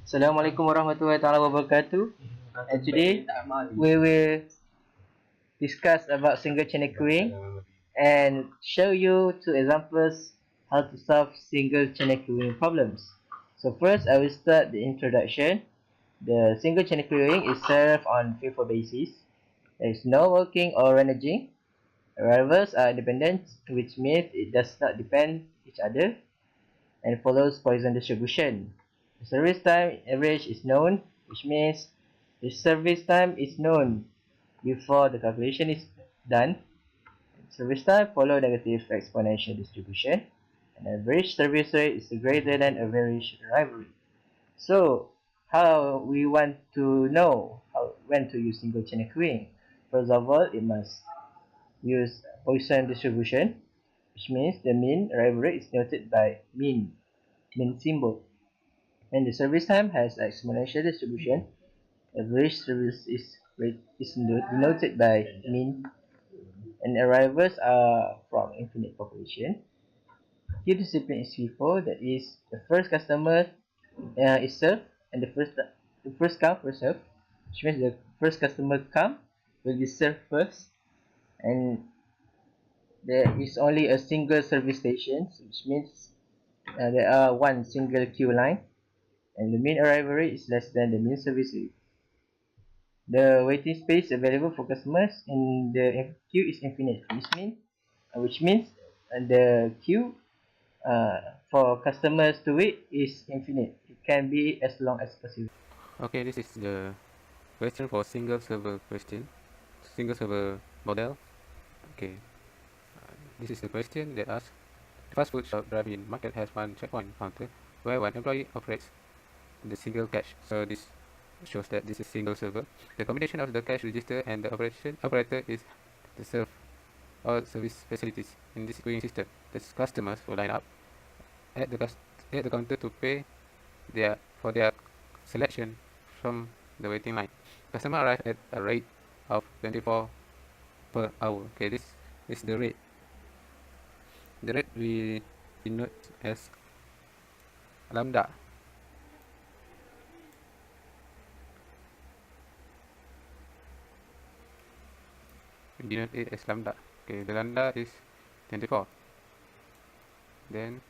Assalamualaikum warahmatullahi taala wabarakatuh. And today we will discuss about single channel queuing and show you two examples how to solve single channel queuing problems. So first I will start the introduction. The single channel queuing is served on FIFO basis. There is no working or reneging. Arrivals are independent, which means it does not depend each other and follows Poisson distribution. The service time average is known, which means the service time is known before the calculation is done. Service time follow negative exponential distribution. And average service rate is greater than average arrival rate. So, how we want to know when to use single channel queuing? First of all, it must use Poisson distribution, which means the mean arrival rate is noted by mean symbol. And the service time has exponential distribution. Average service is denoted by mean, and arrivals are from infinite population. Queue discipline is FIFO, that is the first customer is served and the first come first serve, which means the first customer come will be served first, and there is only a single service station, which means there are one single queue line, and the mean arrival rate is less than the mean service rate. The waiting space available for customers in the queue is infinite, which means the queue for customers to wait is infinite. It can be as long as possible. Okay, this is the question for single server model. Okay, this is the question that asks: the fast food shop drive-in market has one checkpoint counter where one employee operates the single cash. So this shows that this is single server. The combination of the cash register and the operator is to serve all service facilities in this queuing system. The customers will line up at the counter to pay their selection from the waiting line. Customer arrive at a rate of 24 per hour. Okay, this is the rate. The rate we denote as lambda. We denote it as lambda. Okay, the lambda is 24. Then,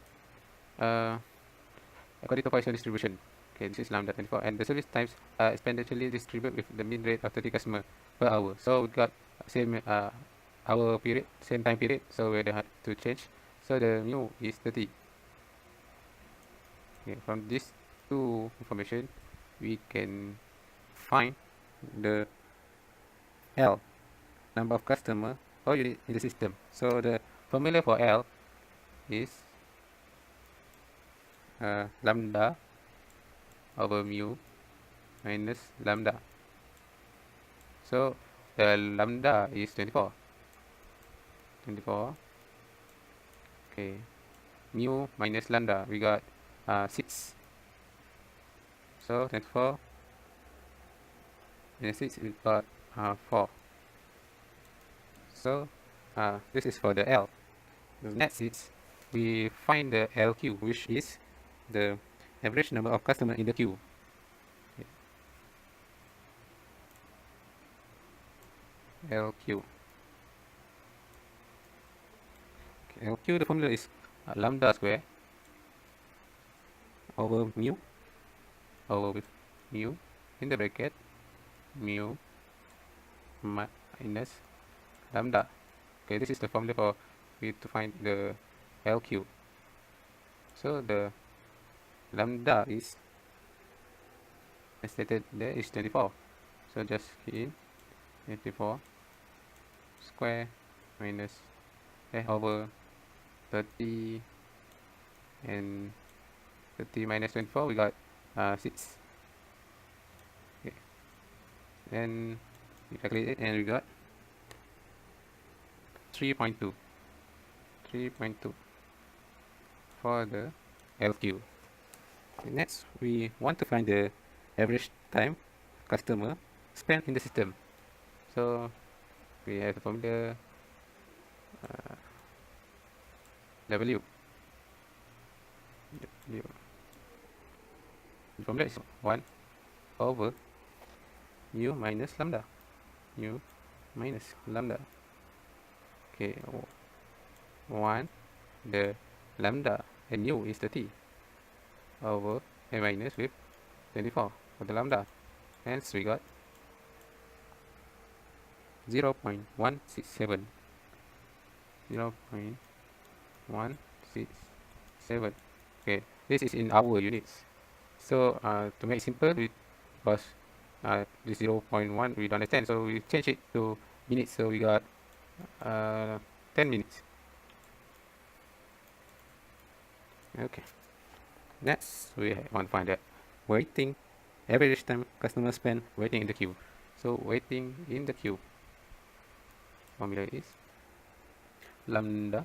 according to Poisson distribution, okay, this is lambda 24, and the service times are exponentially distributed with the mean rate of 30 customer per hour. So we got same hour period, same time period. So we don't have to change. So the mu is 30. Okay, from these two information, we can find the L, number of customer or unit in the system. So the formula for L is lambda over mu minus lambda. So the lambda is 24. 24. Okay. Mu minus lambda, we got 6. So 24 minus 6, we got 4. So this is for the L. The next is we find the LQ, which is the average number of customers in the queue. LQ. Okay, LQ, the formula is lambda square over mu with mu in the bracket mu minus lambda. Okay, this is the formula for we to find the LQ. So the lambda is, as stated there, is 24. So just key in 24 square minus over 30, and 30 minus 24, we got 6. Okay. Then we calculate it and we got 3.2. 3.2 for the LQ. Okay, next, we want to find the average time customer spent in the system. So we have the formula W. The formula is 1 over mu minus lambda. Mu minus lambda. Okay, 1, the lambda and mu is 30 over a minus with 24 for the lambda. Hence we got 0.167. 0.167. Okay, this is in our units. So to make simple, because the 0.1 we don't understand, so we change it to minutes. So we got 10 minutes. Okay. Next, we want to find out waiting, average time customer spend waiting in the queue. So waiting in the queue, formula is lambda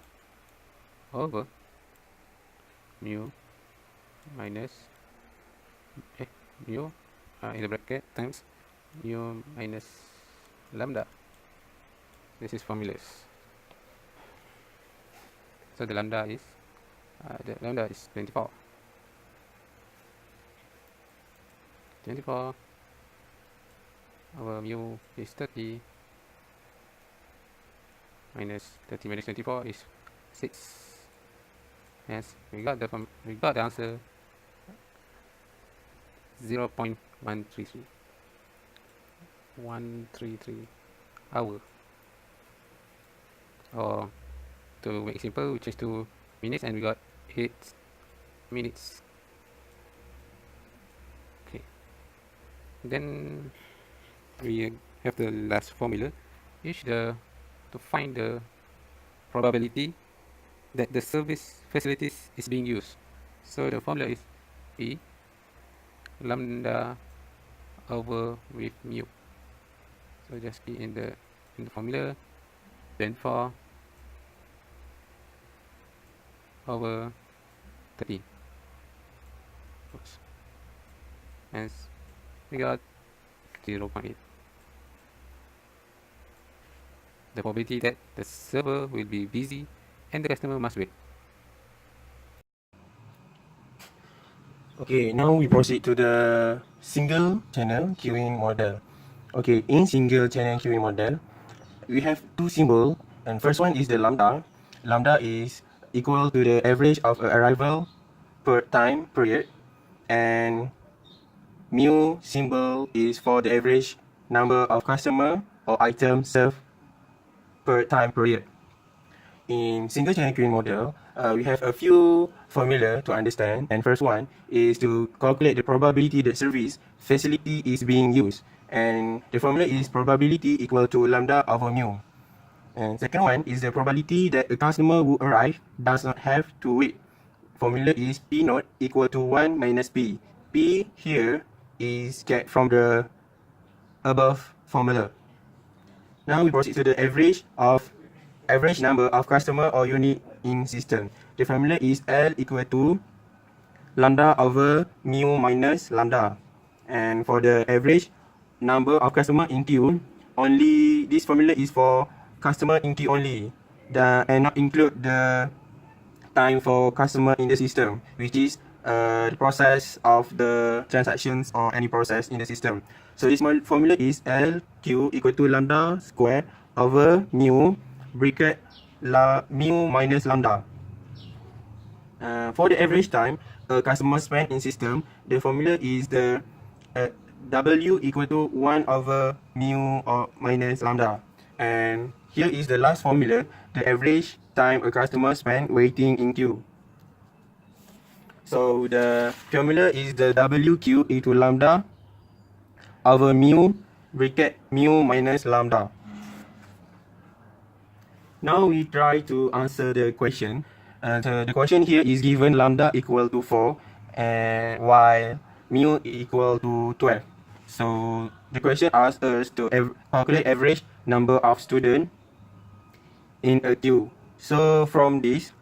over mu minus mu in the bracket times mu minus lambda. This is formulas. So the lambda is 24. 24 over mu is 30 minus 30 minus 24 is 6. Hence we got the answer 0.133 hour. Or to make it simple, we change to minutes and we got 8 minutes. Okay. Then we have the last formula, is to find the probability that the service facilities is being used. So the formula is P lambda over with mu. So just P in the formula, then 4 over 30. Oops. Hence we got 0.8. The probability that the server will be busy and the customer must wait. Okay, now we proceed to the single channel queuing model. Okay, in single channel queuing model, we have two symbols, and first one is the lambda. Lambda is equal to the average of arrival per time period, and mu symbol is for the average number of customer or items served per time period. In single channel queuing model, we have a few formula to understand, and first one is to calculate the probability that service facility is being used, and the formula is probability equal to lambda over mu. And second one is the probability that a customer who arrive does not have to wait. Formula is P naught equal to 1 minus P. P here is get from the above formula. Now we proceed to the average number of customer or unit in system. The formula is L equal to lambda over mu minus lambda. And for the average number of customer in queue, only this formula is for customer in queue only, and not include the time for customer in the system, which is the process of the transactions or any process in the system. So this formula is LQ equal to lambda square over mu bracket mu minus lambda. For the average time a customer spend in system, the formula is the W equal to 1 over mu or minus lambda. And here is the last formula, the average time a customer spend waiting in queue. So the formula is the WQ into lambda over mu bracket mu minus lambda. Now we try to answer the question. The question here is given lambda equal to 4 and while mu equal to 12. So the question asks us to calculate average number of students in a queue. So from this,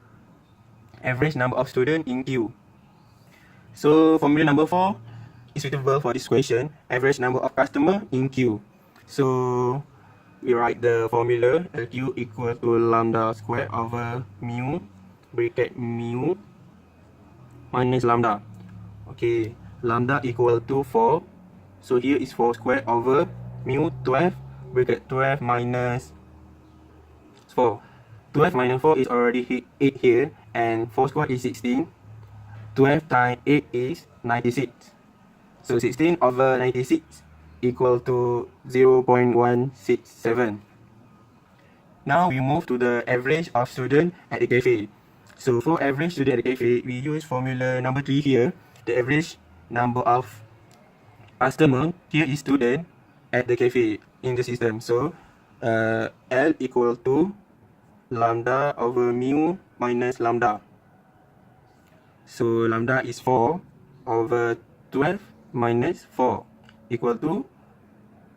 average number of students in queue. So formula number 4 is suitable for this question, average number of customer in queue. So we write the formula LQ equal to lambda square over mu bracket mu minus lambda. Okay, lambda equal to 4. So here is 4 squared over mu 12 bracket 12 minus 4. 12 minus 4 is already 8 here, and 4 squared is 16. 12 times 8 is 96. So 16 over 96 equal to 0.167. Now we move to the average of student at the cafe. So for average student at the cafe, we use formula number 3 here. The average number of customer here is student at the cafe in the system. So L equal to lambda over mu minus lambda. So lambda is 4 over 12 minus 4 equal to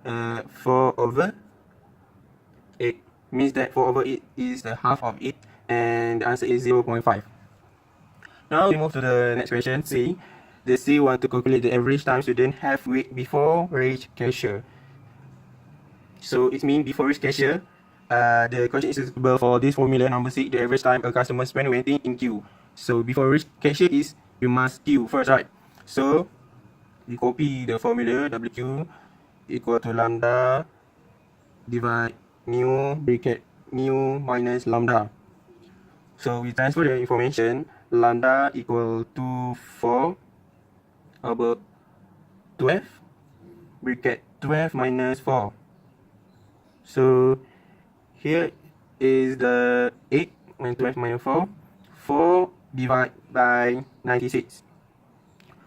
4 over 8. Means that 4 over 8 is the half of it, and the answer is 0.5. Now we move to the next question, C. The C want to calculate the average time student have wait before reach cashier. So it means before reach cashier, the question is suitable for this formula number 6, the average time a customer spend waiting in queue. So before reach cashier is you must queue first, right? So we copy the formula WQ equal to lambda divide mu bracket mu minus lambda. So we transfer the information. Lambda equal to 4 over 12 bracket 12 minus 4. So here is the 8 when 12 minus 4. 4 divided by 96.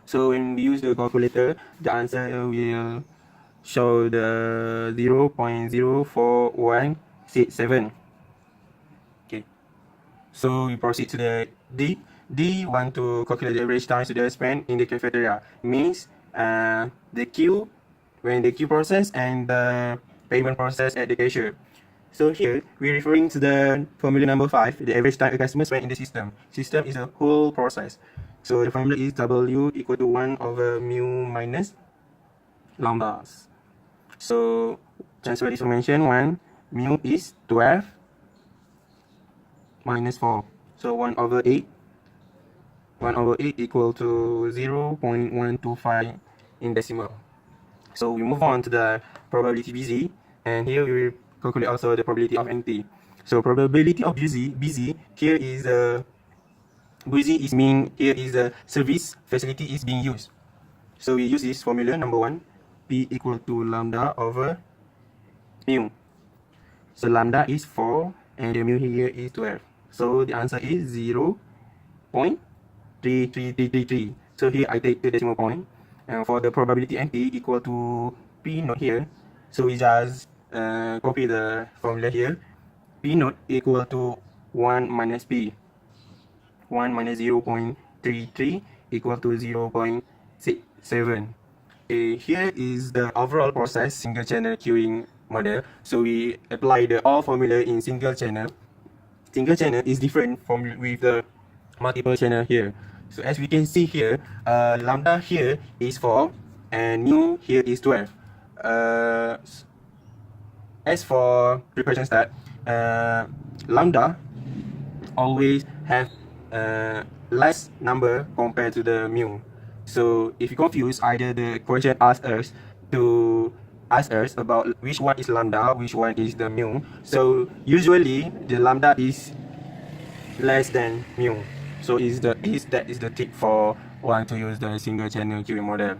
So when we use the calculator, the answer will show the 0.04167. Okay. So we proceed to the D. D want to calculate the average time student spend in the cafeteria. Means the queue, when the queue process and the payment process at the cashier. So here we're referring to the formula number 5, the average time a customer spend in the system. System is a whole process. So the formula is W equal to 1 over mu minus lambdas. So transfer this information. 1 mu is 12 minus 4. So 1 over 8. 1 over 8 equal to 0.125 in decimal. So we move on to the probability BZ, and here we will calculate also the probability of NT. So probability of BZ here is BZ is mean here is the service facility is being used. So we use this formula number 1, P equal to lambda over mu. So lambda is 4 and the mu here is 12. So the answer is 0.33333. So here I take the decimal point. And for the probability NT equal to P naught here. So we just copy the formula here. P naught equal to 1 minus P. 1 minus 0.33 equal to 0.67. Here is the overall process single channel queuing model. So we apply the all formula in single channel. Single channel is different from with the multiple channel here. So as we can see here, lambda here is 4 and mu here is 12. As for preparation start, lambda always have less number compared to the mu. So if you confuse, either the question asks us about which one is lambda, which one is the mu. So usually the lambda is less than mu. So that is the tip for one to use the single channel queuing model.